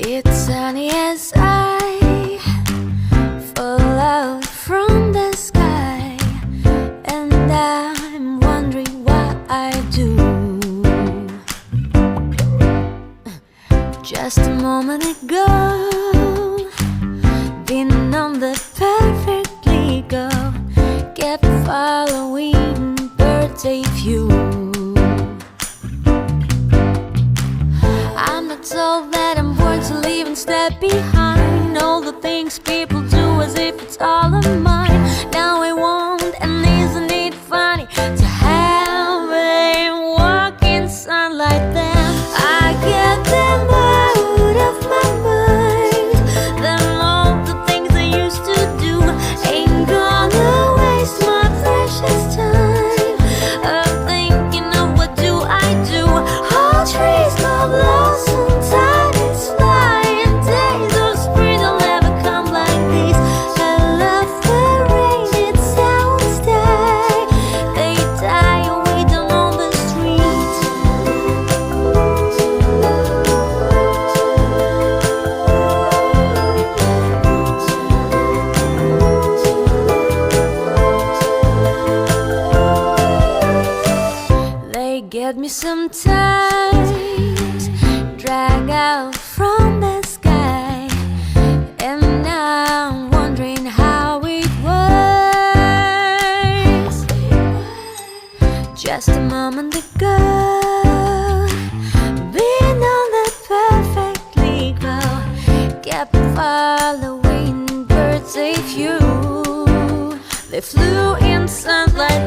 It's sunny as I fall out from the sky, and I'm wondering what I do. Just a moment ago, been on the perfectly go, kept following birthday view. I'm not told that I'm born to leave and step behind all the things people do as if it's all of mine. Now I won't, and isn't it funny to have a walk in sunlight? Then I get them out of my mind. Then all the things I used to do ain't gonna waste my precious time of thinking of what do I do. All trees no blossom, time is flying, days of spring will never come like these. I love the rain, it sounds die, they die away down on the street. They get me sometimes, drag out from the sky, and now I'm wondering how it was. Just a moment ago, been on the perfectly go, kept following birds a few. They flew in sunlight